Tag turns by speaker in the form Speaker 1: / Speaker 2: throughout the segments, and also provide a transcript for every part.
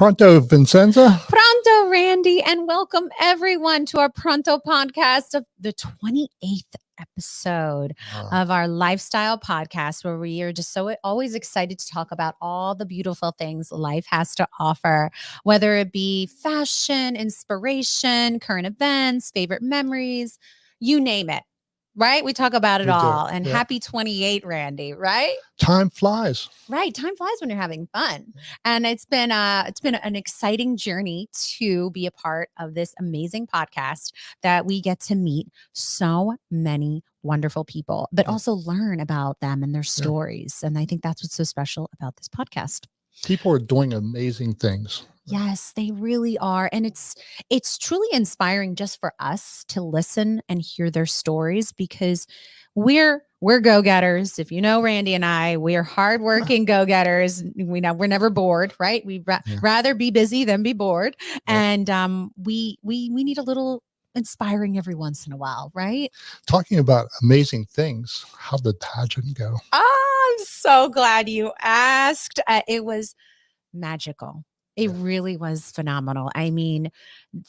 Speaker 1: Pronto, Vincenza.
Speaker 2: Pronto, Randy, and welcome everyone to our Pronto podcast of the 28th episode of our lifestyle podcast, where we are just so always excited to talk about all the beautiful things life has to offer, whether it be fashion, inspiration, current events, favorite memories, you name it. Right? We talk about it all. And happy 28, Randy, right?
Speaker 1: Time flies.
Speaker 2: Right. Time flies when you're having fun. And it's been an exciting journey to be a part of this amazing podcast that we get to meet so many wonderful people, but also learn about them and their stories. And I think that's what's so special about this podcast.
Speaker 1: People are doing amazing things.
Speaker 2: Yes, they really are. And it's truly inspiring just for us to listen and hear their stories, because we're go-getters. If you know Randy and I, we're hardworking go-getters. We know we're never bored, right? We'd rather be busy than be bored. And we need a little inspiring every once in a while, right?
Speaker 1: Talking about amazing things, how'd the pageant go?
Speaker 2: Oh, I'm so glad you asked. It was magical. It really was phenomenal. I mean,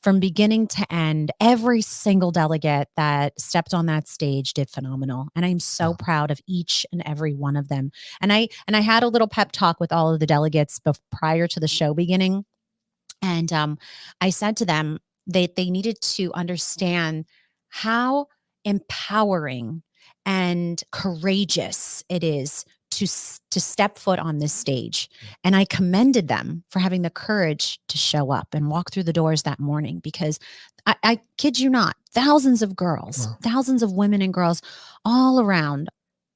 Speaker 2: from beginning to end, every single delegate that stepped on that stage did phenomenal. And I'm so proud of each and every one of them. And I had a little pep talk with all of the delegates prior to the show beginning. And I said to them that they needed to understand how empowering and courageous it is to step foot on this stage. And I commended them for having the courage to show up and walk through the doors that morning, because I kid you not, thousands of girls, thousands of women and girls all around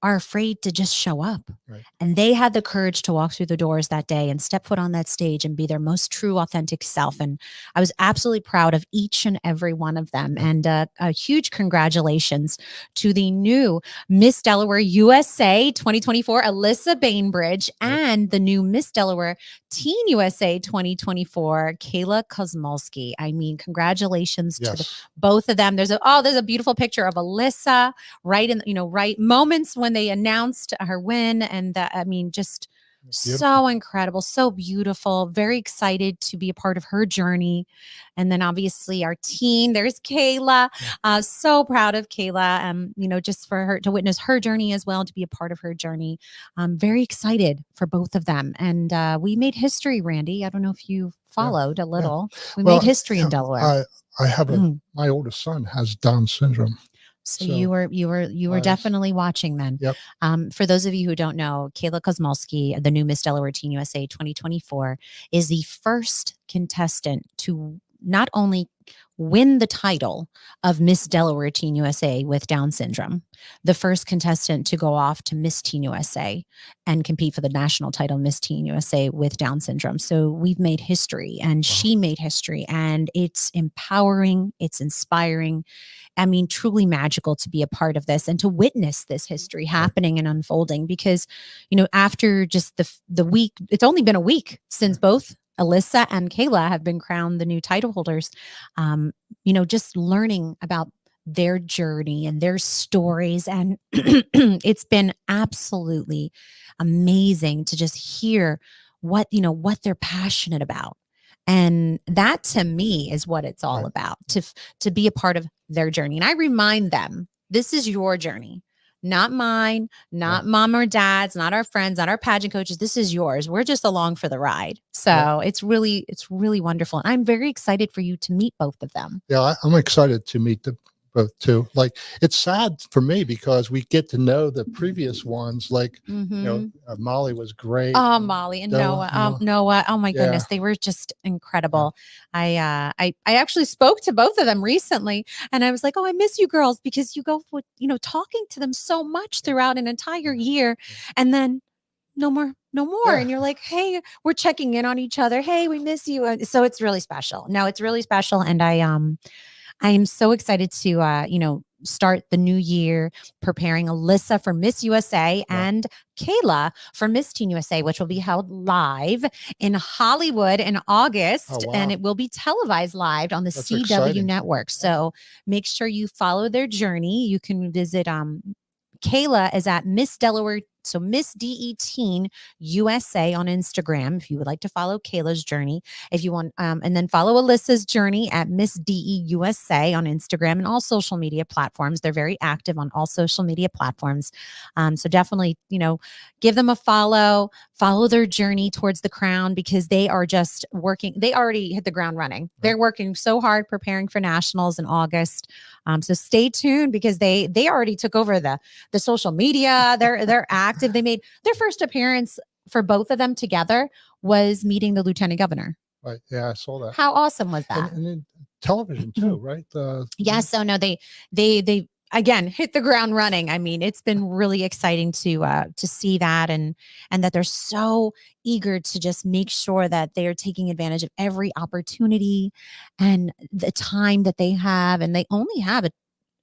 Speaker 2: are afraid to just show up. Right. And they had the courage to walk through the doors that day and step foot on that stage and be their most true, authentic self. And I was absolutely proud of each and every one of them. And a huge congratulations to the new Miss Delaware USA 2024, Alyssa Bainbridge, and the new Miss Delaware Teen USA 2024, Kayla Kosmolski. I mean, congratulations to both of them. There's a beautiful picture of Alyssa right moments when they announced her win. And that, I mean, just so incredible, so beautiful, very excited to be a part of her journey. And then obviously our teen, there's Kayla, so proud of Kayla, just for her to witness her journey as well, to be a part of her journey. I'm very excited for both of them. And we made history, Randy. I don't know if you followed a little. We made history in Delaware.
Speaker 1: I have my oldest son has Down syndrome.
Speaker 2: So you were definitely watching then.
Speaker 1: Yep.
Speaker 2: For those of you who don't know, Kayla Kosmolski, the new Miss Delaware Teen USA 2024, is the first contestant to not only win the title of Miss Delaware Teen USA with Down syndrome, the first contestant to go off to Miss Teen USA and compete for the national title Miss Teen USA with Down syndrome. So we've made history, and she made history, and it's empowering, it's inspiring. I mean, truly magical to be a part of this and to witness this history happening and unfolding, because, after just the week, it's only been a week since both Alyssa and Kayla have been crowned the new title holders. Just learning about their journey and their stories. And it's been absolutely amazing to just hear what they're passionate about. And that, to me, is what it's all about, to be a part of their journey. And I remind them, this is your journey, not mine, not mom or dad's, not our friends, not our pageant coaches. This is yours. We're just along for the ride. So it's really wonderful. And I'm very excited for you to meet both of them.
Speaker 1: Yeah, I'm excited to meet them both too. Like, it's sad for me because we get to know the previous ones. Like, Molly was great.
Speaker 2: Oh, Molly and Noah. Noah. Oh my goodness, they were just incredible. I actually spoke to both of them recently, and I was like, "Oh, I miss you girls," because you go with talking to them so much throughout an entire year, and then no more. And you're like, hey, we're checking in on each other. Hey, we miss you. So it's really special. No, it's really special, and I am so excited to, start the new year preparing Alyssa for Miss USA and Kayla for Miss Teen USA, which will be held live in Hollywood in August. And it will be televised live on the CW network. So make sure you follow their journey. You can visit, Kayla is at Miss Delaware So Miss DE Teen USA on Instagram, if you would like to follow Kayla's journey, if you want, and then follow Alyssa's journey at Miss DE USA on Instagram and all social media platforms. They're very active on all social media platforms. So definitely, give them a follow their journey towards the crown, because they are just working. They already hit the ground running. They're working so hard preparing for nationals in August. So stay tuned, because they already took over the social media. They're active. They made their first appearance for both of them together was meeting the lieutenant governor.
Speaker 1: Right. Yeah, I saw that.
Speaker 2: How awesome was that?
Speaker 1: And in television too, right?
Speaker 2: Yes. So no, they again hit the ground running. I mean, it's been really exciting to see that, and that they're so eager to just make sure that they are taking advantage of every opportunity and the time that they have. And they only have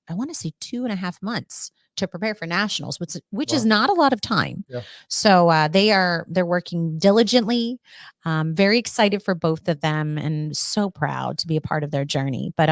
Speaker 2: I want to say 2.5 months to prepare for nationals, which is not a lot of time.
Speaker 1: Yeah.
Speaker 2: So they're working diligently. Very excited for both of them, and so proud to be a part of their journey. But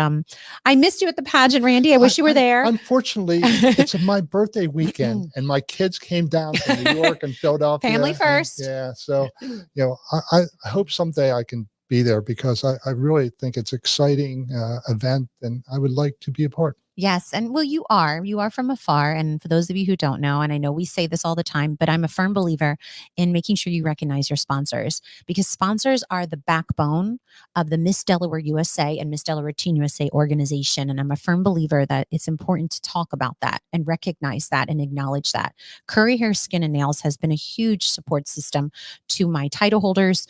Speaker 2: I missed you at the pageant, Randy. I wish you were there.
Speaker 1: Unfortunately, it's my birthday weekend, and my kids came down from New York and Philadelphia.
Speaker 2: Family first.
Speaker 1: Yeah. So, I hope someday I can be there, because I really think it's an exciting event, and I would like to be a part.
Speaker 2: Yes. And well, you are from afar. And for those of you who don't know, and I know we say this all the time, but I'm a firm believer in making sure you recognize your sponsors, because sponsors are the backbone of the Miss Delaware USA and Miss Delaware Teen USA organization. And I'm a firm believer that it's important to talk about that and recognize that and acknowledge that. Curry Hair, Skin and Nails has been a huge support system to my title holders.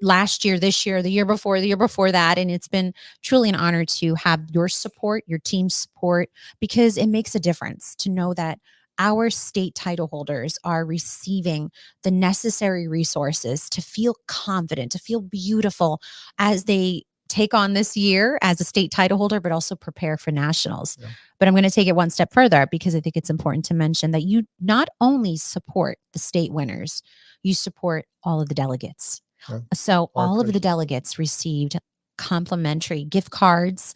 Speaker 2: Last year, this year, the year before that. And it's been truly an honor to have your support, your team's support, because it makes a difference to know that our state title holders are receiving the necessary resources to feel confident, to feel beautiful as they take on this year as a state title holder, but also prepare for nationals. Yeah. But I'm going to take it one step further, because I think it's important to mention that you not only support the state winners, you support all of the delegates. Yeah. So all of the delegates received complimentary gift cards,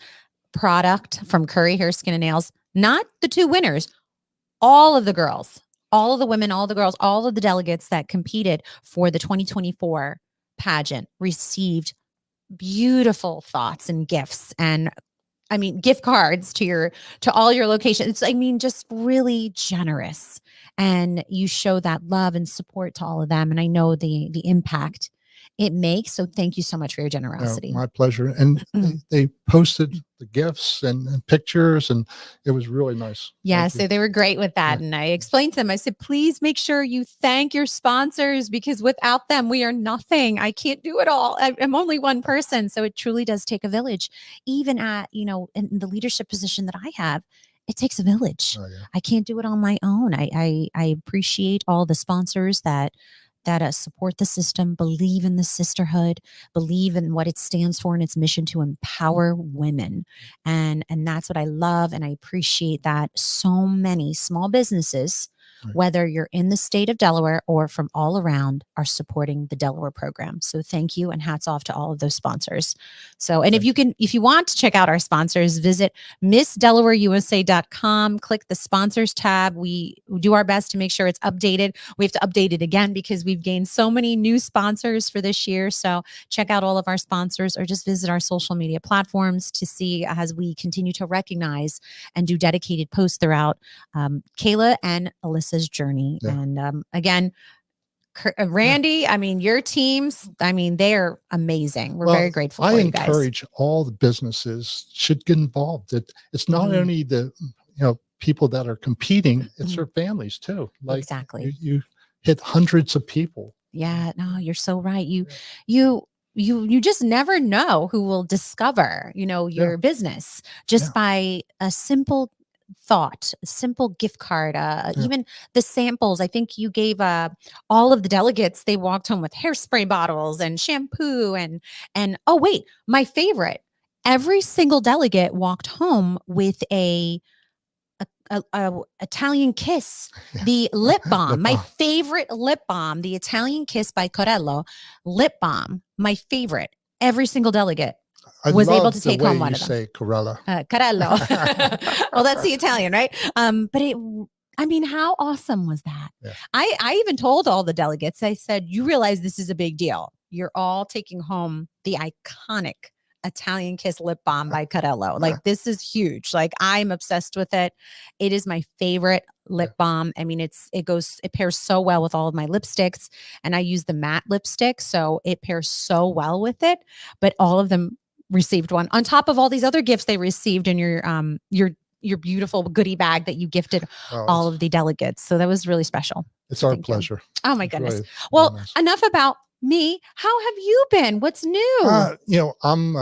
Speaker 2: product from Curry Hair, Skin and Nails, not the two winners, all of the girls, all of the women, all the girls, all of the delegates that competed for the 2024 pageant received beautiful thoughts and gifts, and gift cards to all your locations. It's, just really generous, and you show that love and support to all of them. And I know the impact it makes. So thank you so much for your generosity.
Speaker 1: My pleasure. And they posted the gifts and pictures, and it was really nice.
Speaker 2: Yeah, so they were great with that. Yeah. And I explained to them, I said, please make sure you thank your sponsors, because without them, we are nothing. I can't do it all. I'm only one person. So it truly does take a village. Even at, in the leadership position that I have, it takes a village. Oh, yeah. I can't do it on my own. I appreciate all the sponsors that support the system, believe in the sisterhood, believe in what it stands for and its mission to empower women. And that's what I love. And I appreciate that so many small businesses, whether you're in the state of Delaware or from all around, are supporting the Delaware program. So thank you, and hats off to all of those sponsors. So, and if you want to check out our sponsors, visit MissDelawareUSA.com, click the sponsors tab. We do our best to make sure it's updated. We have to update it again because we've gained so many new sponsors for this year. So check out all of our sponsors, or just visit our social media platforms to see, as we continue to recognize and do dedicated posts throughout Kayla and Alyssa's journey. Yeah. And again, Randy, your teams, they're amazing. We're very grateful for you guys. I
Speaker 1: encourage all the businesses should get involved. It's not only the people that are competing, it's their families too. Like, exactly. You hit hundreds of people.
Speaker 2: Yeah, no, you're so right. You just never know who will discover, your business just by a simple thought, a simple gift card, even the samples. I think you gave all of the delegates, they walked home with hairspray bottles and shampoo and oh wait, my favorite, every single delegate walked home with a Italian Kiss, the lip balm, my favorite lip balm, the Italian Kiss by Corello lip balm, my favorite. Every single delegate was able to take home one of them.
Speaker 1: Say Corello.
Speaker 2: Corello. Well, that's the Italian, right? But I mean, how awesome was that?
Speaker 1: Yeah.
Speaker 2: I even told all the delegates, I said, you realize this is a big deal. You're all taking home the iconic Italian Kiss lip balm by Carello. Like, this is huge. Like, I'm obsessed with it. It is my favorite lip balm. I mean, it pairs so well with all of my lipsticks, and I use the matte lipstick, so it pairs so well with it. But all of them received one on top of all these other gifts they received in your beautiful goodie bag that you gifted all of the delegates. So that was really special.
Speaker 1: It's our pleasure.
Speaker 2: Oh my goodness. Really, well, nice. Enough about me. How have you been? What's new?
Speaker 1: I'm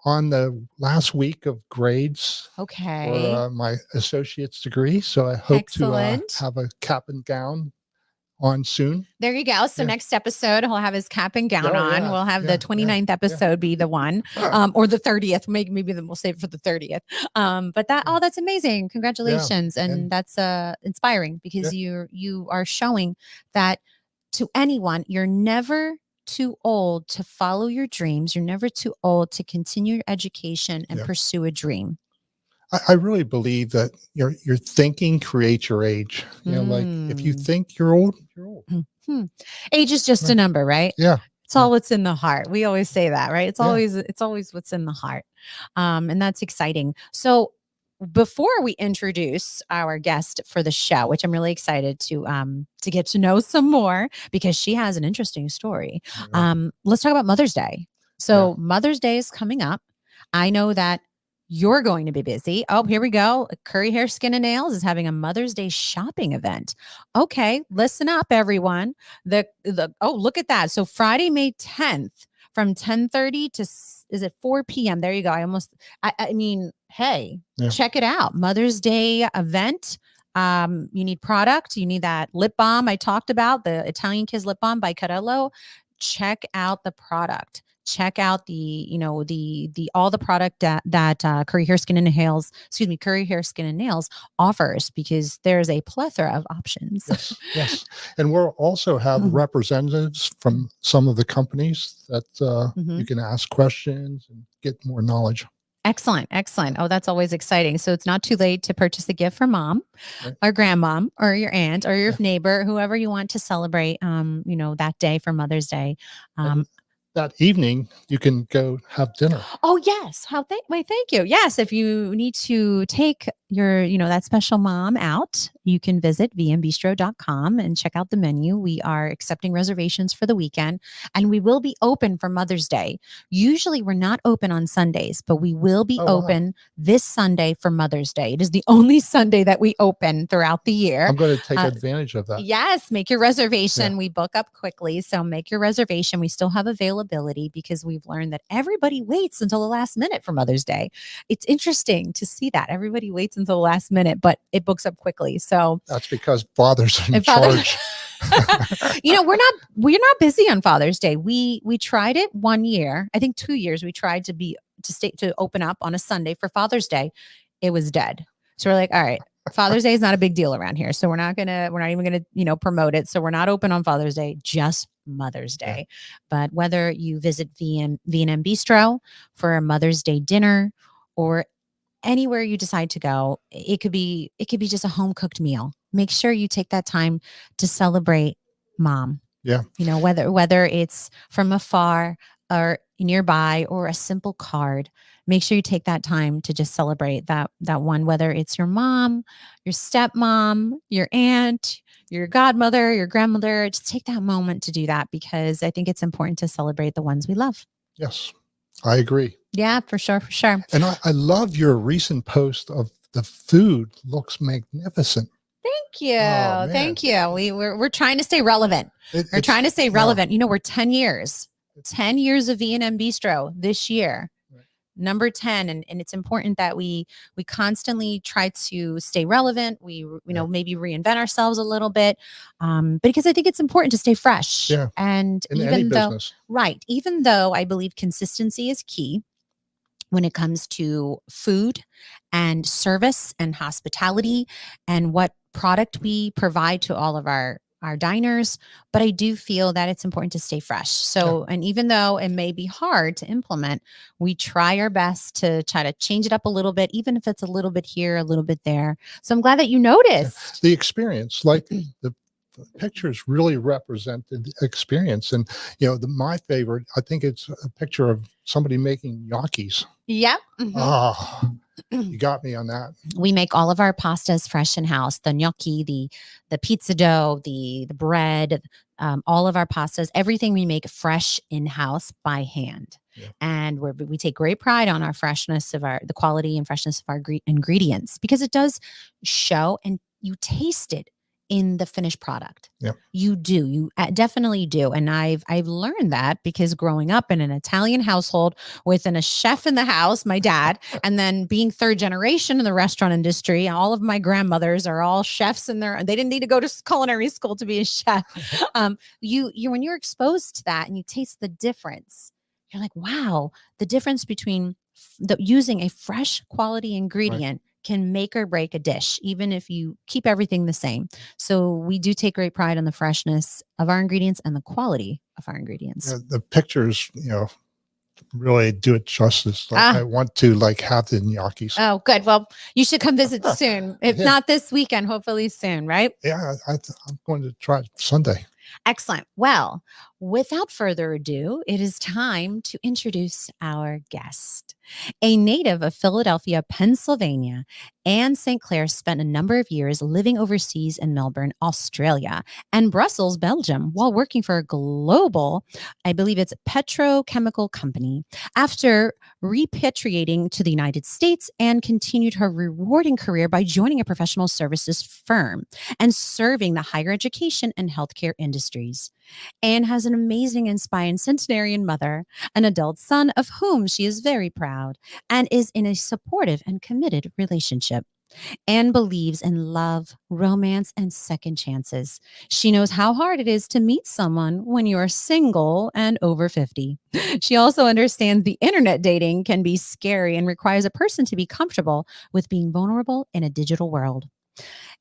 Speaker 1: on the last week of grades
Speaker 2: for
Speaker 1: my associate's degree. So I hope to have a cap and gown on soon.
Speaker 2: There you go. So next episode, he'll have his cap and gown on. We'll have the 29th episode be the one, or the 30th. Maybe then we'll save it for the 30th. But that's amazing. Congratulations. And that's inspiring, because you are showing that to anyone, you're never too old to follow your dreams. You're never too old to continue your education and pursue a dream.
Speaker 1: I really believe that your thinking creates your age. Like if you think you're old, you're old.
Speaker 2: Mm-hmm. Age is just a number, right?
Speaker 1: Yeah.
Speaker 2: It's all what's in the heart. We always say that, right? It's always what's in the heart. And that's exciting. So before we introduce our guest for the show, which I'm really excited to get to know some more, because she has an interesting story. Let's talk about Mother's Day. So Mother's Day is coming up. I know that you're going to be busy. Oh, here we go. Curry Hair, Skin and Nails is having a Mother's Day shopping event. Okay, listen up, everyone. Look at that. So Friday, May 10th, from 10:30 to is it 4 p.m. There you go. I mean, hey, check it out. Mother's Day event. You need product. You need that lip balm I talked about, the Italian Kiss lip balm by Carello. Check out the product. Check out all the product that Curry Hair Skin and Nails offers, because there's a plethora of options.
Speaker 1: Yes. And we'll also have representatives from some of the companies that you can ask questions and get more knowledge.
Speaker 2: Excellent. Oh, that's always exciting. So it's not too late to purchase a gift for mom or grandmom or your aunt or your neighbor, whoever you want to celebrate, that day for Mother's Day.
Speaker 1: That evening, you can go have dinner.
Speaker 2: Oh, yes. Thank you. Yes. If you need to take your, that special mom out, you can visit vmbistro.com and check out the menu. We are accepting reservations for the weekend, and we will be open for Mother's Day. Usually we're not open on Sundays, but we will be open this Sunday for Mother's Day. It is the only Sunday that we open throughout the year.
Speaker 1: I'm going to take advantage of that.
Speaker 2: Yes. Make your reservation. We book up quickly. So make your reservation. We still have availability, because we've learned that everybody waits until the last minute for Mother's Day. It's interesting to see that everybody waits until the last minute, but it books up quickly. So
Speaker 1: that's because fathers are in charge.
Speaker 2: We're not busy on Father's Day. We tried it 1 year, I think 2 years. We tried to open up on a Sunday for Father's Day. It was dead. So we're like, all right, Father's Day is not a big deal around here. So we're not even gonna promote it. So we're not open on Father's Day, just Mother's Day. But whether you visit V&M Bistro for a Mother's Day dinner, or anywhere you decide to go, it could be just a home cooked meal. Make sure you take that time to celebrate mom.
Speaker 1: Yeah.
Speaker 2: Whether it's from afar or nearby, or a simple card, make sure you take that time to just celebrate that one, whether it's your mom, your stepmom, your aunt, your godmother, your grandmother. Just take that moment to do that, because I think it's important to celebrate the ones we love.
Speaker 1: Yes, I agree.
Speaker 2: Yeah, for sure.
Speaker 1: And I love your recent post of the food. Looks magnificent.
Speaker 2: Thank you. Thank you. We're trying to stay relevant. We're trying to stay relevant. We're 10 years of V&M Bistro this year. Number 10. And it's important that we constantly try to stay relevant. We, maybe reinvent ourselves a little bit. Because I think it's important to stay fresh.
Speaker 1: Yeah.
Speaker 2: And even though I believe consistency is key when it comes to food and service and hospitality and what product we provide to all of our our diners, but I do feel that it's important to stay fresh. So, and even though it may be hard to implement, we try our best to try to change it up a little bit, even if it's a little bit here, a little bit there. So I'm glad that you noticed
Speaker 1: the experience, like the pictures really represented the experience. And, my favorite, I think it's a picture of somebody making gnocchis.
Speaker 2: Yep.
Speaker 1: Oh, you got me on that.
Speaker 2: We make all of our pastas fresh in house. The gnocchi, the pizza dough, the bread, all of our pastas, everything we make fresh in house by hand. Yeah. And we take great pride on our freshness of the quality and freshness of our ingredients, because it does show, and you taste it in the finished product.
Speaker 1: Yeah.
Speaker 2: You do. You definitely do. And I've learned that because growing up in an Italian household with a chef in the house, my dad, and then being third generation in the restaurant industry, all of my grandmothers are all chefs, and they didn't need to go to culinary school to be a chef. You when you're exposed to that and you taste the difference, you're like, wow, the difference between using a fresh quality ingredient can make or break a dish, even if you keep everything the same. So we do take great pride on the freshness of our ingredients and the quality of our ingredients.
Speaker 1: The pictures, really do it justice. I want to have the gnocchis.
Speaker 2: Oh, good. Well, you should come visit soon. If not this weekend, hopefully soon, right?
Speaker 1: Yeah, I'm going to try Sunday.
Speaker 2: Excellent. Well, without further ado, it is time to introduce our guest. A native of Philadelphia, Pennsylvania, Anne St. Clair spent a number of years living overseas in Melbourne, Australia, and Brussels, Belgium, while working for a global, I believe it's petrochemical company. After repatriating to the United States, Anne continued her rewarding career by joining a professional services firm and serving the higher education and healthcare industries. Anne has an amazing, inspiring centenarian mother, an adult son of whom she is very proud, and is in a supportive and committed relationship. Anne believes in love, romance, and second chances. She knows how hard it is to meet someone when you are single and over 50. She also understands the internet dating can be scary and requires a person to be comfortable with being vulnerable in a digital world.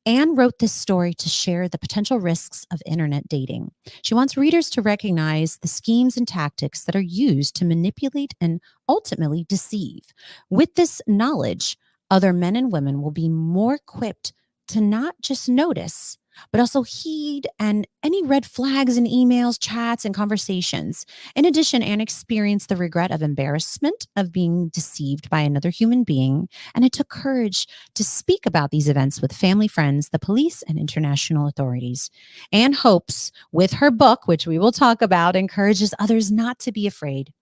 Speaker 2: Anne wrote this story to share the potential risks of internet dating. She wants readers to recognize the schemes and tactics that are used to manipulate and ultimately deceive. With this knowledge, other men and women will be more equipped to not just notice, but also heed and any red flags in emails, chats, and conversations. In addition, Anne experienced the regret of embarrassment of being deceived by another human being, and it took courage to speak about these events with family, friends, the police, and international authorities. Anne hopes, with her book, which we will talk about, encourages others not to be afraid,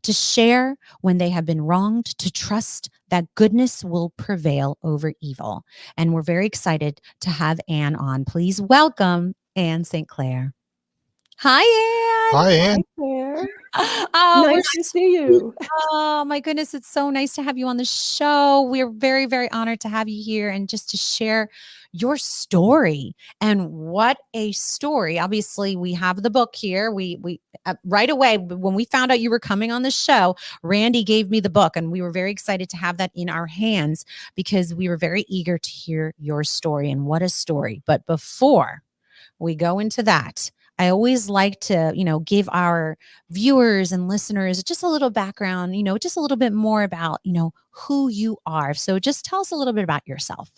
Speaker 2: to share when they have been wronged, to trust that goodness will prevail over evil. And we're very excited to have Anne on. Please welcome Anne St. Clair. Hi, Anne.
Speaker 1: Hi, Anne.
Speaker 3: Hi, Claire.
Speaker 2: Oh,
Speaker 3: nice to see you.
Speaker 2: Oh, my goodness. It's so nice to have you on the show. We're very, very honored to have you here and just to share your story. And what a story. Obviously, we have the book here. We right away, when we found out you were coming on the show, Randy gave me the book, and we were very excited to have that in our hands because we were very eager to hear your story. And what a story. But before we go into that, I always like to, give our viewers and listeners just a little background, just a little bit more about, who you are. So just tell us a little bit about yourself.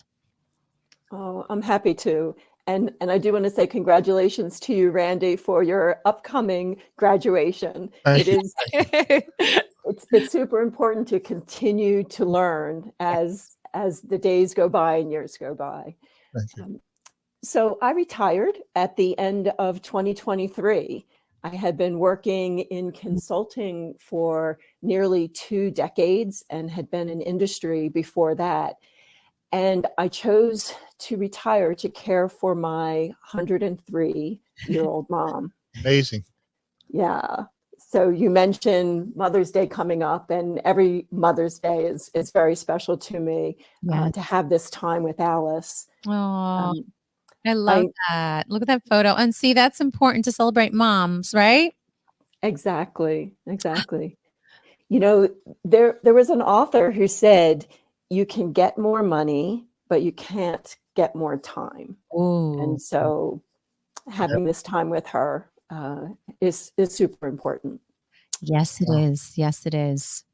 Speaker 3: Oh, I'm happy to. And I do want to say congratulations to you, Randy, for your upcoming graduation. It's super important to continue to learn as the days go by and years go by.
Speaker 1: Thank you.
Speaker 3: So I retired at the end of 2023. I had been working in consulting for nearly 2 decades and had been in industry before that. And I chose to retire to care for my 103-year-old mom.
Speaker 1: Amazing.
Speaker 3: Yeah. So you mentioned Mother's Day coming up, and every Mother's Day is very special to me. To have this time with Alice.
Speaker 2: Oh. I love that. Look at that photo. And see, that's important to celebrate moms, right?
Speaker 3: Exactly. There was an author who said, you can get more money, but you can't get more time.
Speaker 2: Ooh.
Speaker 3: And so having this time with her is super important.
Speaker 2: Yes, it is. Yes, it is.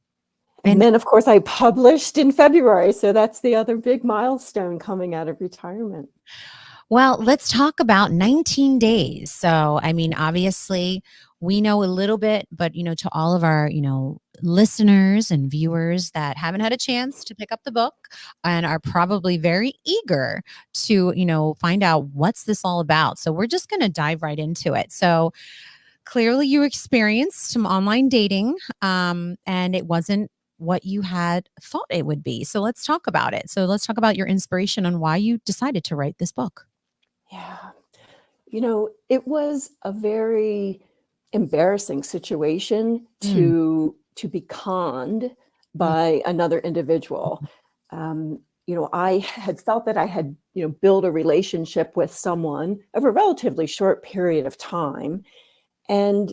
Speaker 3: And then, of course, I published in February. So that's the other big milestone coming out of retirement.
Speaker 2: Well, let's talk about 19 days. So, I mean, obviously, we know a little bit, but, to all of our, listeners and viewers that haven't had a chance to pick up the book and are probably very eager to, find out what's this all about. So, we're just going to dive right into it. So, clearly, you experienced some online dating, and it wasn't what you had thought it would be. So, let's talk about it. So, let's talk about your inspiration on why you decided to write this book.
Speaker 3: Yeah. It was a very embarrassing situation to be conned by another individual. I had felt that I had, built a relationship with someone over a relatively short period of time. And,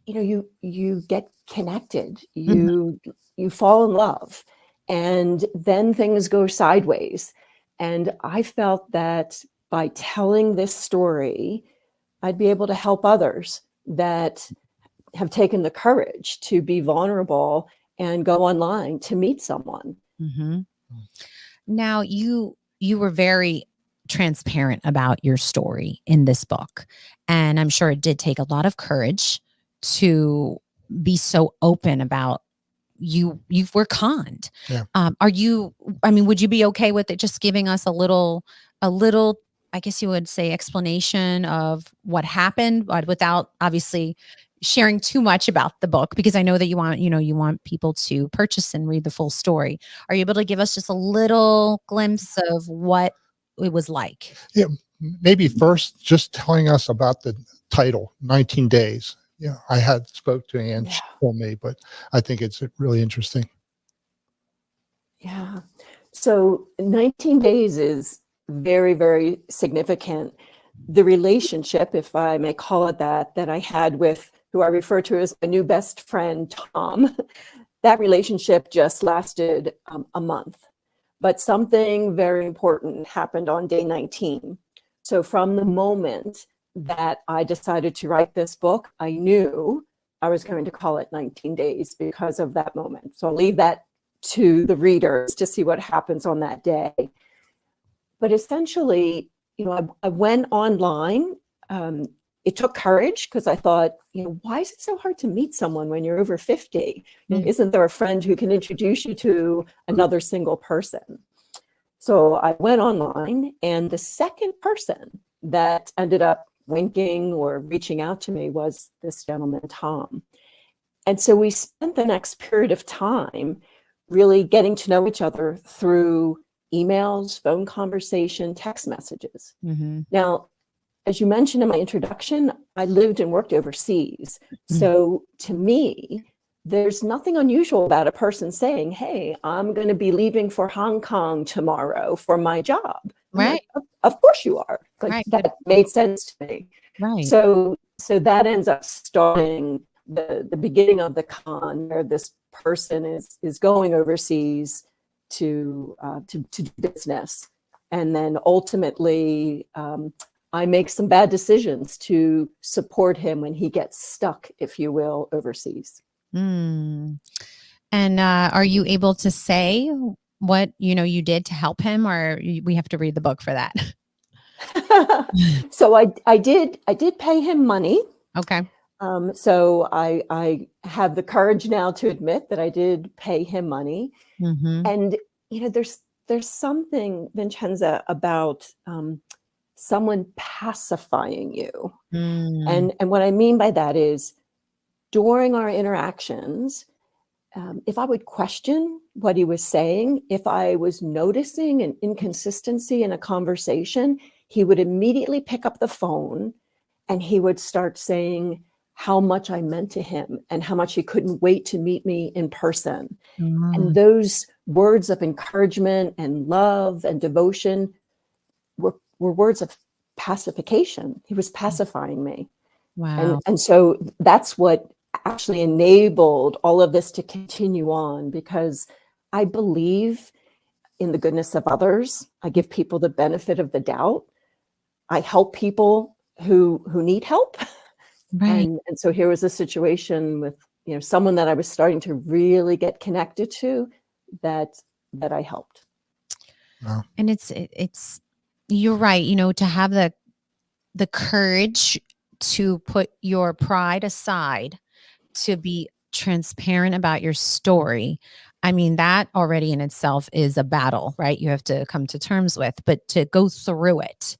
Speaker 3: you get connected, you fall in love, and then things go sideways. And I felt that by telling this story, I'd be able to help others that have taken the courage to be vulnerable and go online to meet someone.
Speaker 2: Mm-hmm. Now, you were very transparent about your story in this book, and I'm sure it did take a lot of courage to be so open about you were conned.
Speaker 1: Yeah.
Speaker 2: Would you be okay with it just giving us a little, I guess you would say, explanation of what happened, but without obviously sharing too much about the book, because I know that you want people to purchase and read the full story. Are you able to give us just a little glimpse of what it was like?
Speaker 1: Yeah, maybe first just telling us about the title, 19 Days. Yeah, I had spoke to Anne, she told me, but I think it's really interesting.
Speaker 3: Yeah. So 19 days is very, very significant. The relationship, if I may call it that I had with who I refer to as my new best friend, Tom, that relationship just lasted a month. But something very important happened on day 19. So from the moment that I decided to write this book, I knew I was going to call it 19 Days because of that moment. So I'll leave that to the readers to see what happens on that day. But essentially, I went online. It took courage because I thought, why is it so hard to meet someone when you're over 50? Isn't there a friend who can introduce you to another single person? So I went online, and the second person that ended up winking or reaching out to me was this gentleman, Tom. And so we spent the next period of time really getting to know each other through emails, phone conversation, text messages.
Speaker 2: Mm-hmm.
Speaker 3: Now, as you mentioned in my introduction, I lived and worked overseas. So to me, there's nothing unusual about a person saying, hey, I'm going to be leaving for Hong Kong tomorrow for my job.
Speaker 2: Right.
Speaker 3: Like, of course you are.
Speaker 2: Right.
Speaker 3: That made sense to me.
Speaker 2: Right.
Speaker 3: So that ends up starting the beginning of the con, where this person is going overseas to do business. And then ultimately, I make some bad decisions to support him when he gets stuck, if you will, overseas.
Speaker 2: And are you able to say what you did to help him, or we have to read the book for that?
Speaker 3: So I did pay him money.
Speaker 2: Okay.
Speaker 3: So I have the courage now to admit that I did pay him money.
Speaker 2: Mm-hmm.
Speaker 3: And there's something, Vincenza, about someone pacifying you. And what I mean by that is, during our interactions, if I would question what he was saying, if I was noticing an inconsistency in a conversation, he would immediately pick up the phone and he would start saying how much I meant to him and how much he couldn't wait to meet me in person. And those words of encouragement and love and devotion were words of pacification. He was pacifying me.
Speaker 2: Wow.
Speaker 3: And so that's what actually enabled all of this to continue on, because I believe in the goodness of others. I give people the benefit of the doubt. I help people who need help.
Speaker 2: Right.
Speaker 3: And so here was a situation with, someone that I was starting to really get connected to that I helped.
Speaker 1: Wow.
Speaker 2: And it's you're right, to have the courage to put your pride aside, to be transparent about your story. I mean, that already in itself is a battle, right? You have to come to terms with, but to go through it,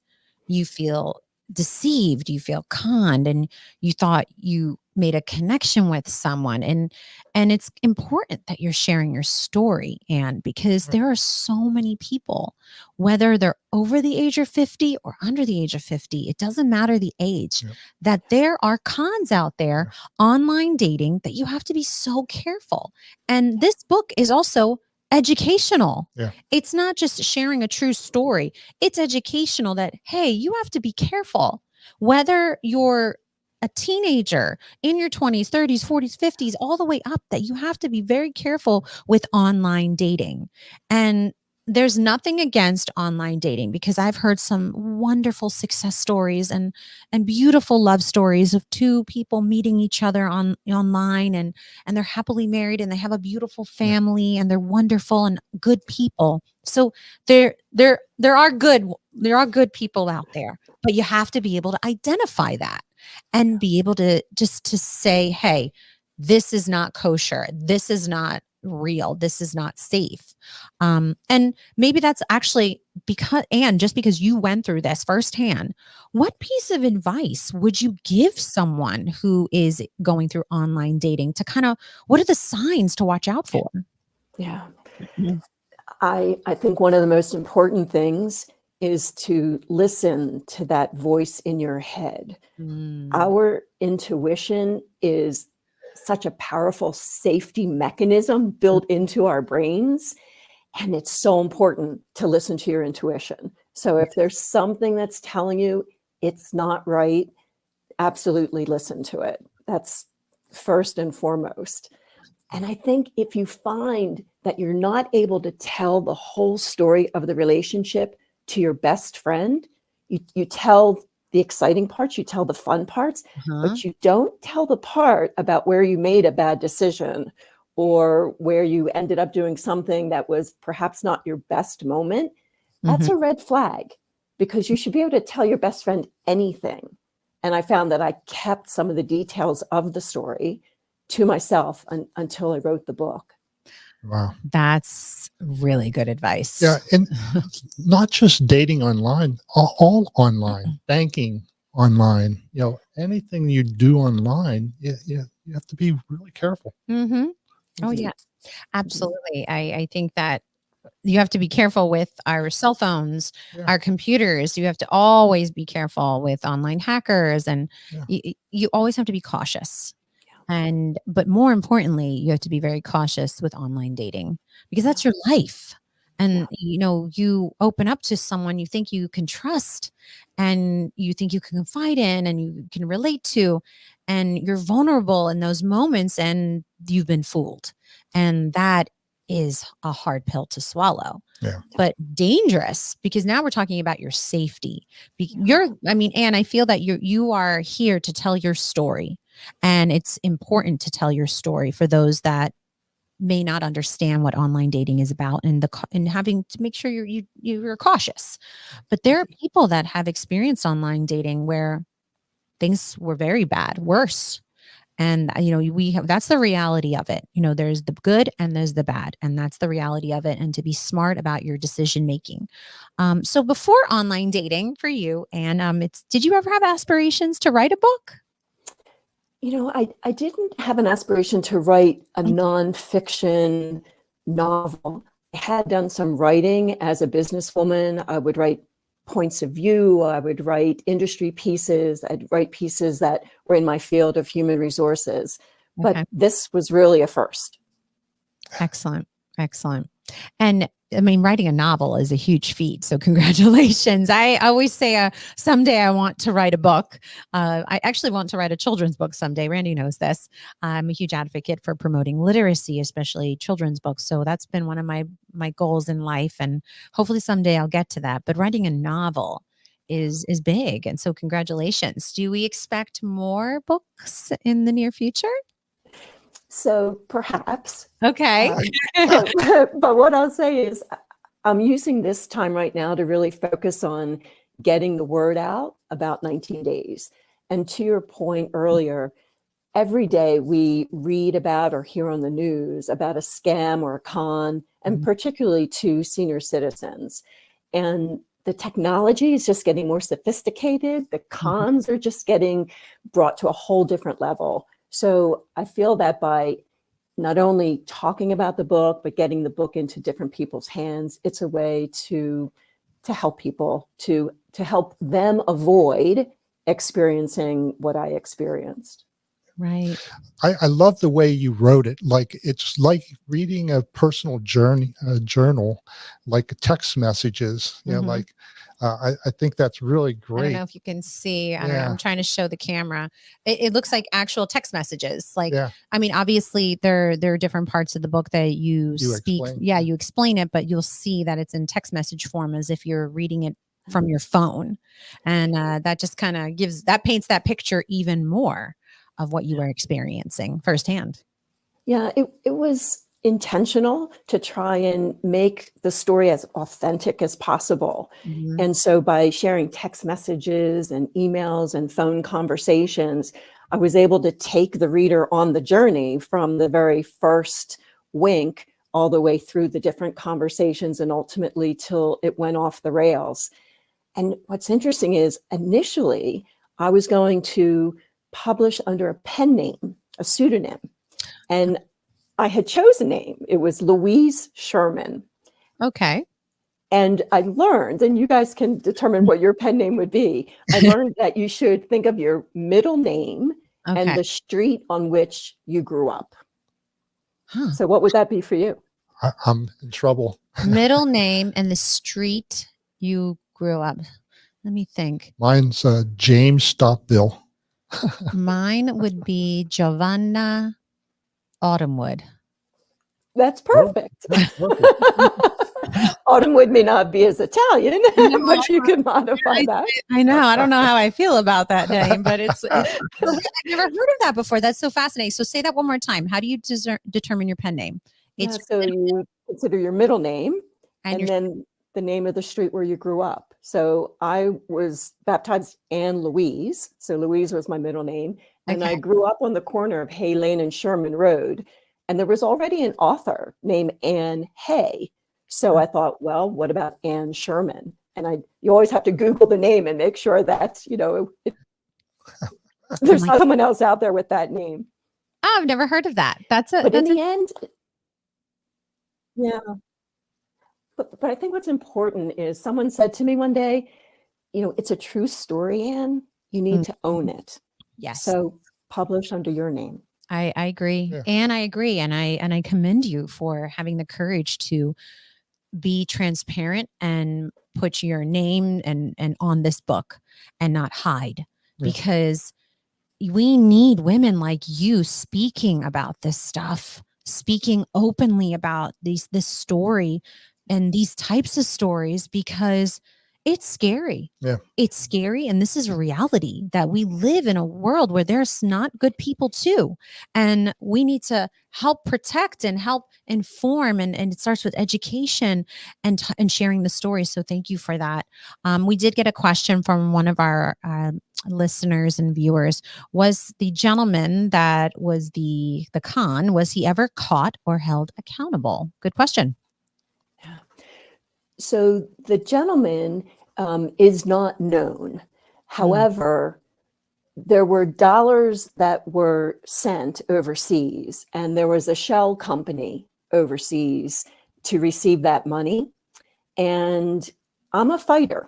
Speaker 2: you feel deceived, you feel conned, and you thought you made a connection with someone. And it's important that you're sharing your story, and because there are so many people, whether they're over the age of 50 or under the age of 50, it doesn't matter the age, that there are cons out there, online dating, that you have to be so careful. And this book is also educational. It's not just sharing a true story. It's educational that, hey, you have to be careful. Whether you're a teenager in your 20s, 30s, 40s, 50s, all the way up, that you have to be very careful with online dating. And there's nothing against online dating, because I've heard some wonderful success stories and beautiful love stories of two people meeting each other online, and they're happily married, and they have a beautiful family, and they're wonderful and good people. So there are good people out there, but you have to be able to identify that and be able to just to say, hey, this is not kosher. This is not real. This is not safe. And maybe that's actually just because you went through this firsthand, what piece of advice would you give someone who is going through online dating to what are the signs to watch out for?
Speaker 3: Yeah. I think one of the most important things is to listen to that voice in your head. Our intuition is such a powerful safety mechanism built into our brains. And it's so important to listen to your intuition. So if there's something that's telling you it's not right, absolutely listen to it. That's first and foremost. And I think if you find that you're not able to tell the whole story of the relationship to your best friend, you tell the exciting parts, you tell the fun parts, but you don't tell the part about where you made a bad decision or where you ended up doing something that was perhaps not your best moment. That's a red flag, because you should be able to tell your best friend anything. And I found that I kept some of the details of the story to myself until I wrote the book.
Speaker 1: Wow.
Speaker 2: That's really good advice.
Speaker 1: Yeah. And not just dating online, all online, banking online, anything you do online, you have to be really careful.
Speaker 2: Oh, yeah, absolutely. I think that you have to be careful with our cell phones, our computers. You have to always be careful with online hackers, and you always have to be cautious. But more importantly, you have to be very cautious with online dating, because that's your life. And, you open up to someone you think you can trust, and you think you can confide in, and you can relate to, and you're vulnerable in those moments, and you've been fooled. And that is a hard pill to swallow, but dangerous, because now we're talking about your safety. Anne, I feel that you are here to tell your story, and it's important to tell your story for those that may not understand what online dating is about, and having to make sure you're cautious. But there are people that have experienced online dating where things were very bad, worse. And, that's the reality of it. There's the good and there's the bad, and that's the reality of it. And to be smart about your decision making. So before online dating for you, and did you ever have aspirations to write a book?
Speaker 3: I didn't have an aspiration to write a nonfiction novel. I had done some writing as a businesswoman. I would write points of view. I would write industry pieces. I'd write pieces that were in my field of human resources. But this was really a first.
Speaker 2: Excellent. Excellent. And writing a novel is a huge feat. So congratulations. I always say someday I want to write a book. I actually want to write a children's book someday. Randy knows this. I'm a huge advocate for promoting literacy, especially children's books. So that's been one of my goals in life. And hopefully someday I'll get to that. But writing a novel is big. And so congratulations. Do we expect more books in the near future?
Speaker 3: So perhaps.
Speaker 2: Okay.
Speaker 3: But what I'll say is I'm using this time right now to really focus on getting the word out about 19 days. And to your point earlier, every day we read about or hear on the news about a scam or a con, and particularly to senior citizens. And the technology is just getting more sophisticated. The cons are just getting brought to a whole different level. So I feel that by not only talking about the book, but getting the book into different people's hands, it's a way to help people, to help them avoid experiencing what I experienced.
Speaker 2: Right.
Speaker 1: I love the way you wrote it. Like, it's like reading a personal journal, like text messages, you know, like, I think that's really great.
Speaker 2: I don't know if you can see.
Speaker 1: Yeah.
Speaker 2: I'm trying to show the camera. It looks like actual text messages. Like,
Speaker 1: Yeah.
Speaker 2: I mean, obviously there are different parts of the book that you speak.
Speaker 1: explain.
Speaker 2: Yeah, you explain it, but you'll see that it's in text message form as if you're reading it from your phone. And that just kind of paints that picture even more of what you were experiencing firsthand.
Speaker 3: Yeah, it was intentional to try and make the story as authentic as possible. And so by sharing text messages and emails and phone conversations, I was able to take the reader on the journey from the very first wink all the way through the different conversations and ultimately till it went off the rails. And what's interesting is initially I was going to publish under a pen name, a pseudonym. And I had chosen a name. It was Louise Sherman.
Speaker 2: Okay.
Speaker 3: And I learned, and you guys can determine what your pen name would be. I learned that you should think of your middle name and the street on which you grew up.
Speaker 2: Huh.
Speaker 3: So what would that be for you?
Speaker 1: I'm in trouble.
Speaker 2: Middle name and the street you grew up. Let me think.
Speaker 1: Mine's James Stopville.
Speaker 2: Mine would be Giovanna Autumnwood.
Speaker 3: That's perfect. Autumnwood may not be as Italian, but you can modify that.
Speaker 2: I know. I don't know how I feel about that name, but it's I've never heard of that before. That's so fascinating. So say that one more time. How do you determine your pen name? It's
Speaker 3: so you consider your middle name and then the name of the street where you grew up. So I was baptized Anne Louise. So Louise was my middle name. And I grew up on the corner of Hay Lane and Sherman Road. And there was already an author named Anne Hay. So I thought, well, what about Anne Sherman? And you always have to Google the name and make sure that, there's not someone else out there with that name.
Speaker 2: Oh, I've never heard of that. But
Speaker 3: in the end, yeah. But I think what's important is someone said to me one day, it's a true story, Anne. You need to own it.
Speaker 2: Yes.
Speaker 3: So publish under your name.
Speaker 2: I agree. Yeah. And I agree. And I commend you for having the courage to be transparent and put your name and on this book and not hide, because we need women like you speaking about this stuff, speaking openly about this story and these types of stories, because it's scary. Yeah. It's scary. And this is a reality that we live in a world where there's not good people too. And we need to help protect and help inform. And it starts with education and sharing the story. So thank you for that. We did get a question from one of our listeners and viewers. Was the gentleman that was the con, was he ever caught or held accountable? Good question.
Speaker 3: So the gentleman is not known. However, there were dollars that were sent overseas, and there was a shell company overseas to receive that money. And I'm a fighter,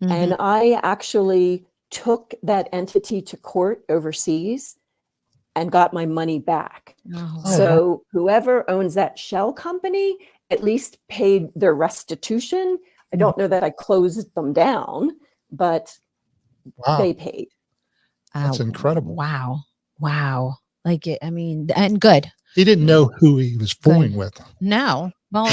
Speaker 3: and I actually took that entity to court overseas and got my money back. So whoever owns that shell company at least paid their restitution. I don't know that I closed them down, but they paid.
Speaker 1: That's incredible.
Speaker 2: Wow. Like, and good.
Speaker 1: He didn't know who he was fooling with.
Speaker 2: No. Well,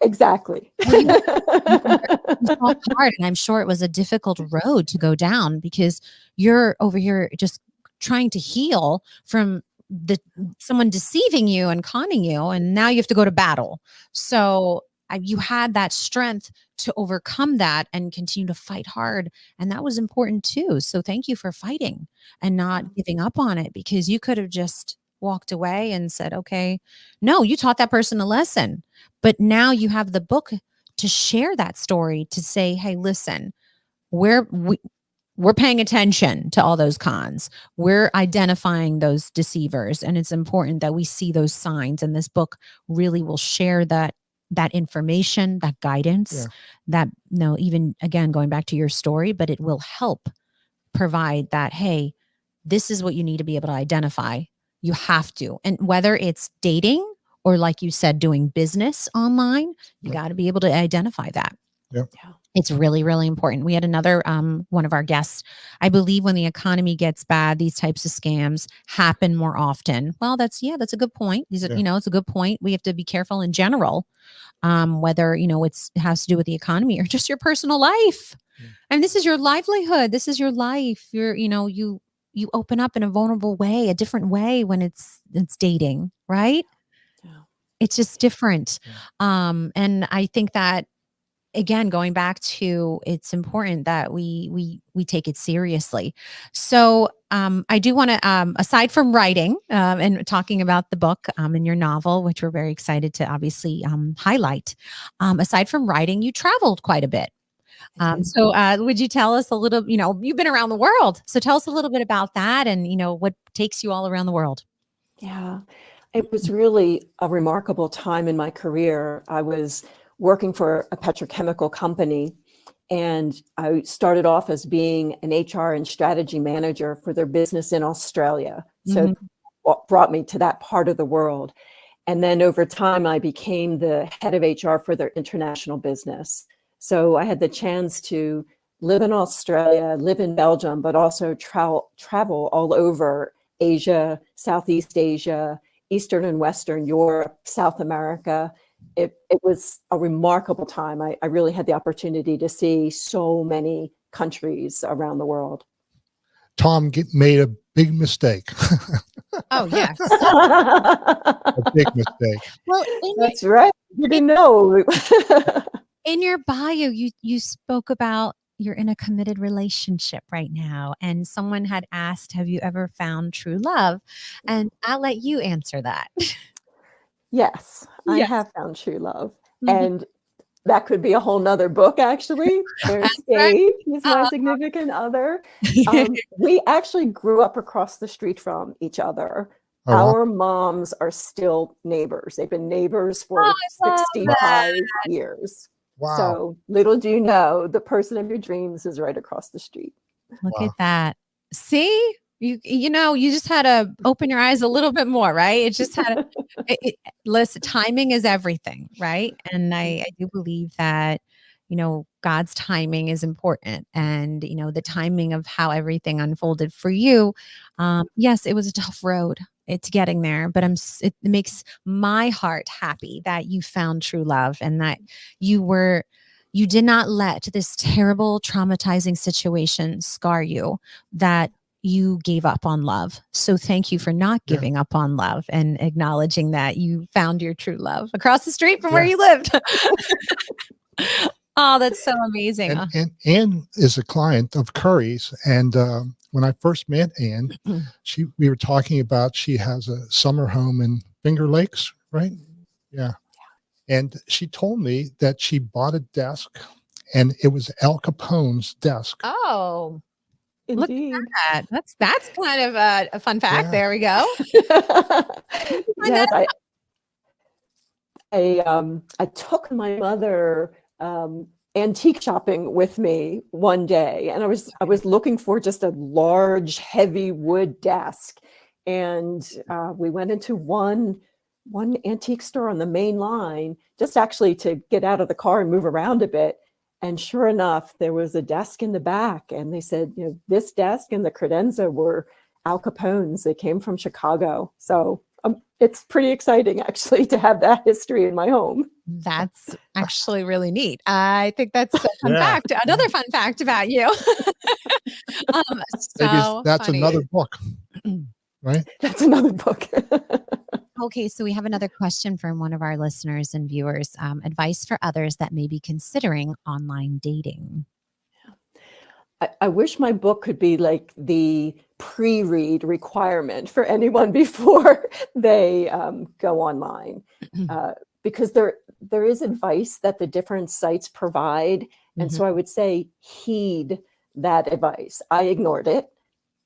Speaker 3: Exactly.
Speaker 2: Well, you fought hard, and I'm sure it was a difficult road to go down because you're over here just trying to heal from someone deceiving you and conning you, and now you have to go to battle. So you had that strength to overcome that and continue to fight hard, and that was important too. So thank you for fighting and not giving up on it, because you could have just walked away and said, okay, no, you taught that person a lesson, but now you have the book to share that story, to say, hey, listen, we're paying attention to all those cons. We're identifying those deceivers. And it's important that we see those signs. And this book really will share that information, that guidance, that, even again, going back to your story, but it will help provide that, hey, this is what you need to be able to identify. You have to. And whether it's dating or, like you said, doing business online, you got to be able to identify that.
Speaker 1: Yep.
Speaker 2: It's really, really important. We had another one of our guests. I believe when the economy gets bad, these types of scams happen more often. Well, that's a good point. These are, it's a good point. We have to be careful in general, whether it has to do with the economy or just your personal life. And this is your livelihood. This is your life. You open up in a vulnerable way, a different way when it's dating, right? Yeah. It's just different. Yeah. And I think that, again, going back to, it's important that we take it seriously. So I do want to, aside from writing and talking about the book and your novel, which we're very excited to obviously highlight, aside from writing, you traveled quite a bit. So would you tell us a little, you've been around the world. So tell us a little bit about that and, what takes you all around the world.
Speaker 3: Yeah, it was really a remarkable time in my career. I was working for a petrochemical company, and I started off as being an HR and strategy manager for their business in Australia. So what brought me to that part of the world. And then over time, I became the head of HR for their international business. So I had the chance to live in Australia, live in Belgium, but also travel all over Asia, Southeast Asia, Eastern and Western Europe, South America. It was a remarkable time. I really had the opportunity to see so many countries around the world.
Speaker 1: Tom made a big mistake.
Speaker 2: Oh, yes.
Speaker 1: A big mistake.
Speaker 3: Well, that's right. You didn't know.
Speaker 2: In your bio, you spoke about you're in a committed relationship right now, and someone had asked, have you ever found true love? And I'll let you answer that.
Speaker 3: Yes, I have found true love. And that could be a whole nother book, actually. There's Dave, he's my significant other. We actually grew up across the street from each other. Oh, our moms are still neighbors. They've been neighbors for 65 years.
Speaker 1: Wow.
Speaker 3: So little do you know, the person of your dreams is right across the street.
Speaker 2: Look at that. See? You just had to open your eyes a little bit more, right? It just had listen, timing is everything, right? And I do believe that, God's timing is important, and, the timing of how everything unfolded for you. Yes, it was a tough road. It's getting there, but it makes my heart happy that you found true love, and that you did not let this terrible, traumatizing situation scar you, that you gave up on love. So thank you for not giving up on love and acknowledging that you found your true love across the street from where you lived. Oh, that's so amazing.
Speaker 1: And Anne is a client of Curry's. And when I first met Anne, we were talking about, she has a summer home in Finger Lakes, right? Yeah. And she told me that she bought a desk, and it was Al Capone's desk.
Speaker 2: Oh,
Speaker 3: indeed.
Speaker 2: Look at that. That's kind of a fun fact. Yeah. There we go.
Speaker 3: Yes, I took my mother antique shopping with me one day, and I was looking for just a large, heavy wood desk, and we went into one antique store on the main line, just actually to get out of the car and move around a bit. And sure enough, there was a desk in the back, and they said, this desk and the credenza were Al Capone's. They came from Chicago. So It's pretty exciting, actually, to have that history in my home.
Speaker 2: That's actually really neat. I think that's a fun
Speaker 1: Yeah.
Speaker 2: fact. Another fun fact about you.
Speaker 1: Maybe
Speaker 2: So
Speaker 1: that's
Speaker 2: funny.
Speaker 1: another book, right?
Speaker 3: That's another book.
Speaker 2: Okay, so we have another question from one of our listeners and viewers. Advice for others that may be considering online dating.
Speaker 3: I wish my book could be like the pre-read requirement for anyone before they go online, because there is advice that the different sites provide, and so I would say heed that advice. I ignored it.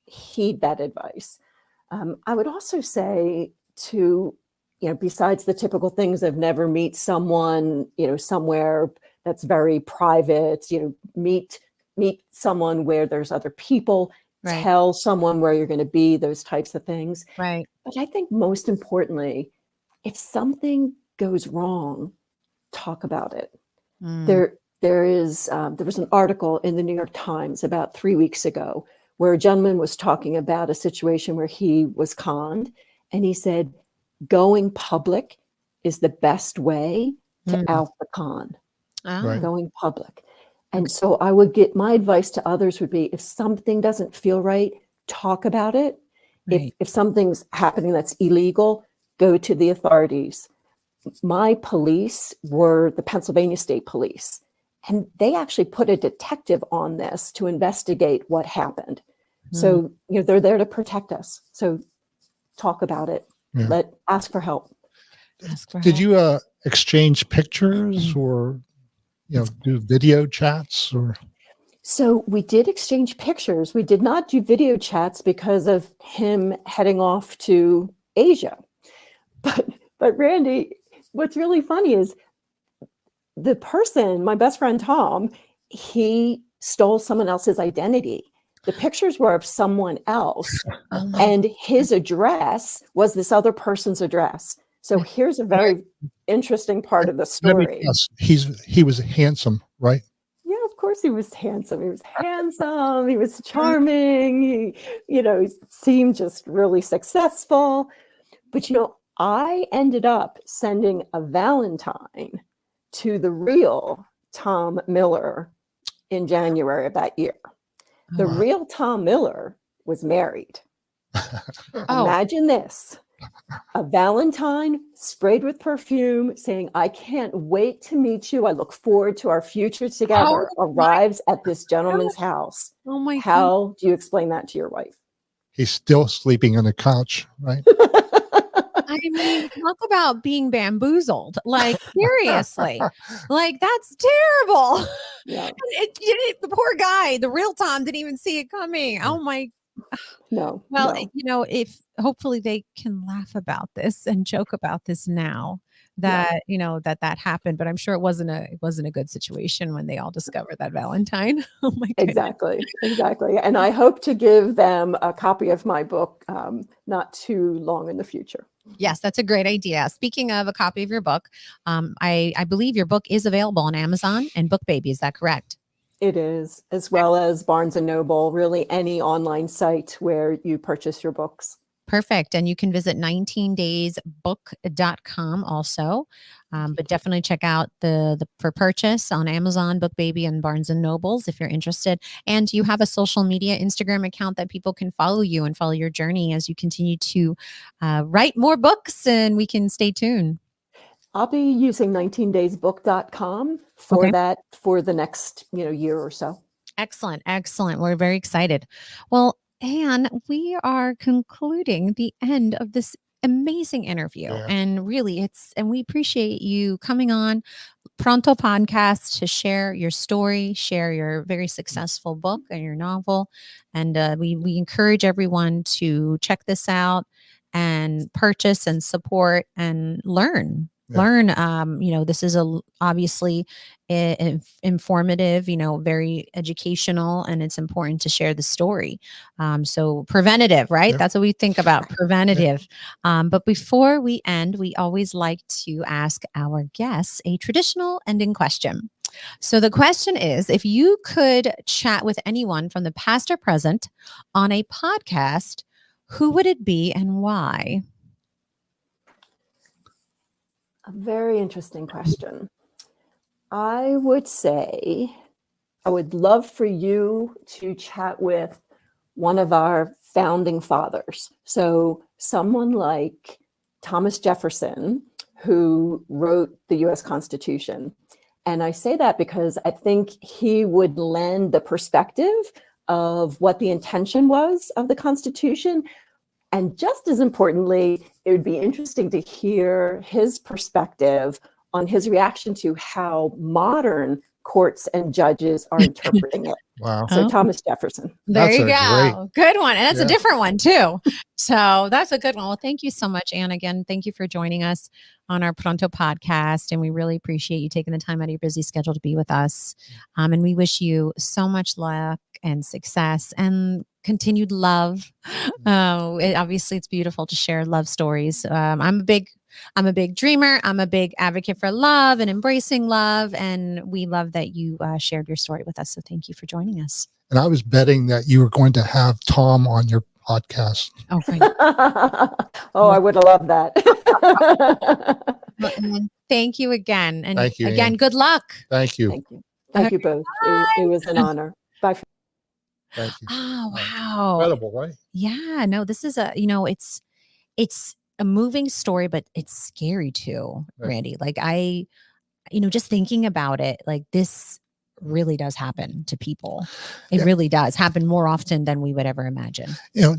Speaker 3: Heed that advice. I would also say to, besides the typical things of never meet someone, somewhere that's very private, meet someone where there's other people,
Speaker 2: Right.
Speaker 3: tell someone where you're going to be, those types of things.
Speaker 2: Right.
Speaker 3: But I think most importantly, if something goes wrong, talk about it.
Speaker 2: Mm.
Speaker 3: There was an article in the New York Times about 3 weeks ago where a gentleman was talking about a situation where he was conned, and he said, going public is the best way to out the con.
Speaker 2: Oh,
Speaker 3: Going public. And so I would my advice to others would be, if something doesn't feel right, talk about it.
Speaker 2: right.
Speaker 3: If something's happening that's illegal, go to the authorities. My police were the Pennsylvania State Police, and they actually put a detective on this to investigate what happened. So, they're there to protect us. So talk about it.
Speaker 1: Yeah.
Speaker 3: Ask for help.
Speaker 2: Ask for
Speaker 1: Did
Speaker 2: help.
Speaker 1: you exchange pictures or do video chats or?
Speaker 3: So we did exchange pictures. We did not do video chats because of him heading off to Asia. But Randy, what's really funny is the person, my best friend Tom, he stole someone else's identity. The pictures were of someone else, and his address was this other person's address. So here's a very interesting part of the story.
Speaker 1: Yes, he was handsome, right?
Speaker 3: Yeah, of course he was handsome. He was handsome. He was charming. He seemed just really successful. But, I ended up sending a Valentine to the real Tom Miller in January of that year. The real Tom Miller was married. Imagine this. A Valentine sprayed with perfume saying, I can't wait to meet you. I look forward to our future together, arrives at this gentleman's house.
Speaker 2: Oh my God.
Speaker 3: How do you explain that to your wife?
Speaker 1: He's still sleeping on the couch, right?
Speaker 2: I mean, talk about being bamboozled. Like, seriously. Like, that's terrible.
Speaker 3: Yeah.
Speaker 2: The poor guy, the real Tom, didn't even see it coming. Oh my.
Speaker 3: No.
Speaker 2: Well,
Speaker 3: no.
Speaker 2: if hopefully they can laugh about this and joke about this now that, that happened, but I'm sure it wasn't a good situation when they all discovered that Valentine. Oh my goodness.
Speaker 3: Exactly. And I hope to give them a copy of my book not too long in the future.
Speaker 2: Yes, that's a great idea. Speaking of a copy of your book, I believe your book is available on Amazon and BookBaby. Is that correct?
Speaker 3: It is, as well as Barnes & Noble, really any online site where you purchase your books.
Speaker 2: Perfect. And you can visit 19daysbook.com also. But definitely check out the for purchase on Amazon, BookBaby, and Barnes & Nobles if you're interested. And you have a social media Instagram account that people can follow you and follow your journey as you continue to write more books, and we can stay tuned.
Speaker 3: I'll be using 19daysbook.com for that for the next year or so.
Speaker 2: Excellent. We're very excited. Well, Anne, we are concluding the end of this amazing interview.
Speaker 1: Yeah.
Speaker 2: And really and we appreciate you coming on Pronto podcast to share your story, share your very successful book and your novel. And we encourage everyone to check this out and purchase and support and learn. This is obviously informative, very educational, and it's important to share the story. So preventative, right?
Speaker 1: Yeah.
Speaker 2: That's what we think about, preventative. But before we end, we always like to ask our guests a traditional ending question. So the question is, if you could chat with anyone from the past or present on a podcast, who would it be and why?
Speaker 3: A very interesting question. I would say I would love for you to chat with one of our founding fathers. So someone like Thomas Jefferson, who wrote the US Constitution. And I say that because I think he would lend the perspective of what the intention was of the Constitution. And just as importantly, it would be interesting to hear his perspective on his reaction to how modern courts and judges are interpreting it.
Speaker 1: Wow.
Speaker 3: So
Speaker 2: Oh.
Speaker 3: Thomas Jefferson.
Speaker 2: There
Speaker 1: That's
Speaker 2: you
Speaker 1: a
Speaker 2: go. Good one. And that's a
Speaker 1: Yeah.
Speaker 2: different one too. So that's a good one. Well, thank you so much, Anne. Again, thank you for joining us on our Pronto podcast. And we really appreciate you taking the time out of your busy schedule to be with us. And we wish you so much luck and success and continued love. Obviously, it's beautiful to share love stories. I'm a big dreamer. I'm a big advocate for love and embracing love. And we love that you shared your story with us. So thank you for joining us.
Speaker 1: And I was betting that you were going to have Tom on your podcast.
Speaker 2: Oh, great.
Speaker 3: Oh, I would have loved that.
Speaker 2: Thank you again. And
Speaker 1: Thank you,
Speaker 2: again,
Speaker 1: Anne.
Speaker 2: good luck.
Speaker 1: Thank you.
Speaker 3: Thank you. Thank you both. It was an honor. Bye.
Speaker 1: Thank you.
Speaker 2: Oh, wow.
Speaker 1: Incredible, right?
Speaker 2: Yeah, no, this is it's a moving story, but it's scary too,
Speaker 1: Right.
Speaker 2: Randy. Like just thinking about it, like this really does happen to people. It
Speaker 1: Yeah.
Speaker 2: really does happen more often than we would ever imagine.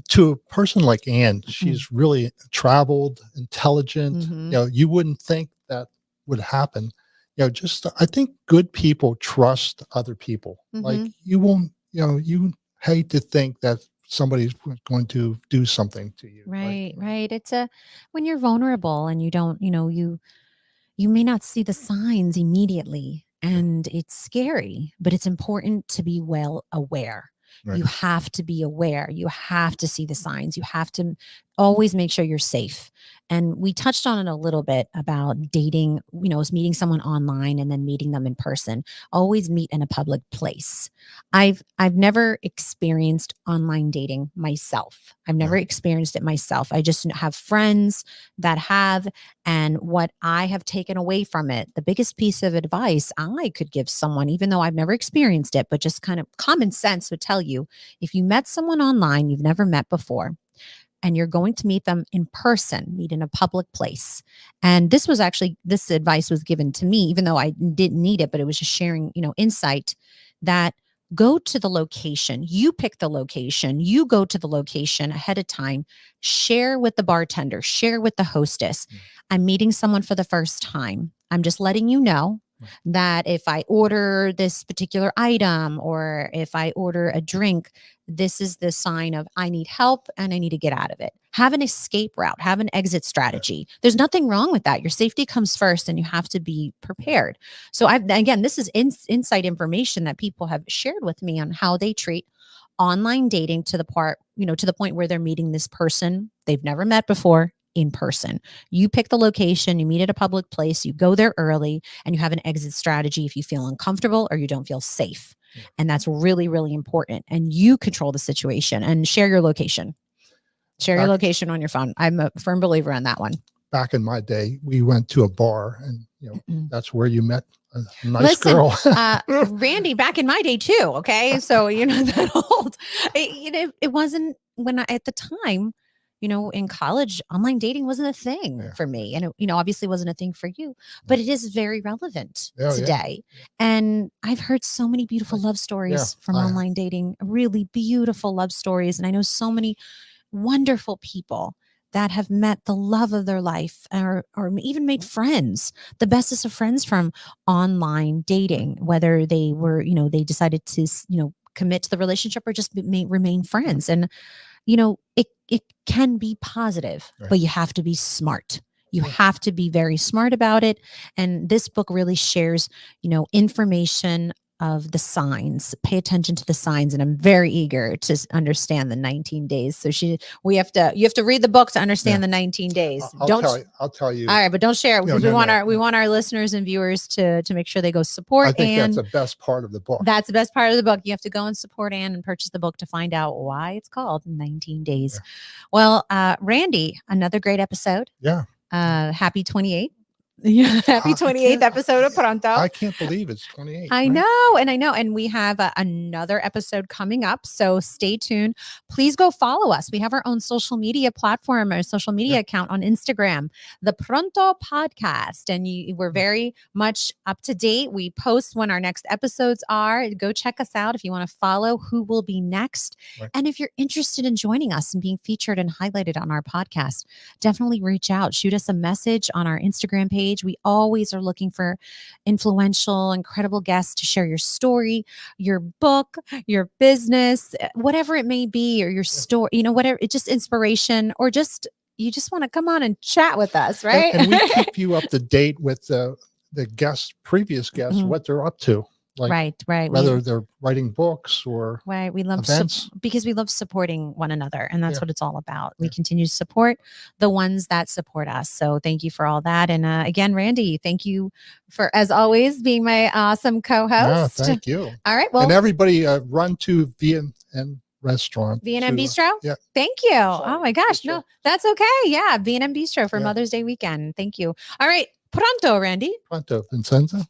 Speaker 1: To a person like Anne, she's really traveled, intelligent.
Speaker 2: Mhm.
Speaker 1: You wouldn't think that would happen. I think good people trust other people. Like
Speaker 2: Mhm.
Speaker 1: you won't, you hate to think that somebody's going to do something to you.
Speaker 2: Right, right. It's when you're vulnerable and you don't, you may not see the signs immediately, and it's scary, but it's important to be well aware.
Speaker 1: Right.
Speaker 2: You have to be aware. You have to see the signs. You have to always make sure you're safe. And we touched on it a little bit about dating, is meeting someone online and then meeting them in person. Always meet in a public place. I've never experienced online dating myself. I've never experienced it myself. I just have friends that have. And what I have taken away from it, the biggest piece of advice I could give someone, even though I've never experienced it, but just kind of common sense would tell you, if you met someone online you've never met before, and you're going to meet them in person, meet in a public place. And this advice was given to me, even though I didn't need it, but it was just sharing, insight that go to the location. You pick the location. You go to the location ahead of time. Share with the bartender. Share with the hostess. I'm meeting someone for the first time. I'm just letting you know that if I order this particular item or if I order a drink, this is the sign of I need help and I need to get out of it. Have an escape route, have an exit strategy. There's nothing wrong with that. Your safety comes first and you have to be prepared. So again, this is inside information that people have shared with me on how they treat online dating to the point where they're meeting this person they've never met before in person. You pick the location, you meet at a public place, you go there early, and you have an exit strategy if you feel uncomfortable or you don't feel safe. And that's really, really important. And you control the situation and share your location. Share your location on your phone. I'm a firm believer on that one.
Speaker 1: Back in my day, we went to a bar and, that's where you met a nice
Speaker 2: Listen,
Speaker 1: girl.
Speaker 2: Randy, back in my day too. Okay. So, that old, it wasn't at the time, in college, online dating wasn't a thing for me. And it, obviously wasn't a thing for you, but it is very relevant today. And I've heard so many beautiful love stories from online dating, really beautiful love stories. And I know so many wonderful people that have met the love of their life or even made friends, the bestest of friends from online dating, whether they were, they decided to, commit to the relationship or just remain friends. And, it can be positive, but you have to be smart. You have to be very smart about it. And this book really shares, information of the signs. Pay attention to the signs. And I'm very eager to understand the 19 days. So you have to read the book to understand the 19 days.
Speaker 1: I'll tell you.
Speaker 2: All right, but don't share it because we want our listeners and viewers to make sure they go support.
Speaker 1: I think
Speaker 2: Anne.
Speaker 1: that's the best part of the book.
Speaker 2: That's the best part of the book. You have to go and support Anne and purchase the book to find out why it's called 19 Days. Yeah. Well, Randy, another great episode.
Speaker 1: Yeah.
Speaker 2: Happy 28th. Yeah, happy
Speaker 1: I
Speaker 2: 28th
Speaker 1: can't-
Speaker 2: episode of Pronto.
Speaker 1: I can't believe it's 28.
Speaker 2: I
Speaker 1: right?
Speaker 2: know. And we have another episode coming up. So stay tuned. Please go follow us. We have our own social media platform, our social media account on Instagram, the Pronto Podcast. And we're very much up to date. We post when our next episodes are. Go check us out if you want to follow who will be next.
Speaker 1: Right.
Speaker 2: And if you're interested in joining us and being featured and highlighted on our podcast, definitely reach out. Shoot us a message on our Instagram page. We always are looking for influential, incredible guests to share your story, your book, your business, whatever it may be, or your story, whatever, it's just inspiration, or just you just want to come on and chat with us, right?
Speaker 1: And we keep you up to date with the previous guests,
Speaker 2: Mhm.
Speaker 1: what they're up to. Like
Speaker 2: right.
Speaker 1: whether they're writing books or
Speaker 2: Right. We love
Speaker 1: events.
Speaker 2: because we love supporting one another. And that's
Speaker 1: Yeah.
Speaker 2: what it's all about. We
Speaker 1: Yeah.
Speaker 2: continue to support the ones that support us. So thank you for all that. And again, Randy, thank you for, as always, being my awesome
Speaker 1: Yeah,
Speaker 2: co-host.
Speaker 1: thank you.
Speaker 2: All right. Well,
Speaker 1: And everybody run to V&M restaurant.
Speaker 2: V&M
Speaker 1: to,
Speaker 2: Bistro?
Speaker 1: yeah.
Speaker 2: Thank you.
Speaker 1: Sorry,
Speaker 2: Oh my gosh.
Speaker 1: Bistro.
Speaker 2: No, that's okay. Yeah. V&M Bistro for
Speaker 1: Yeah.
Speaker 2: Mother's Day weekend. Thank you. All right. Pronto, Randy.
Speaker 1: Pronto, Vincenza.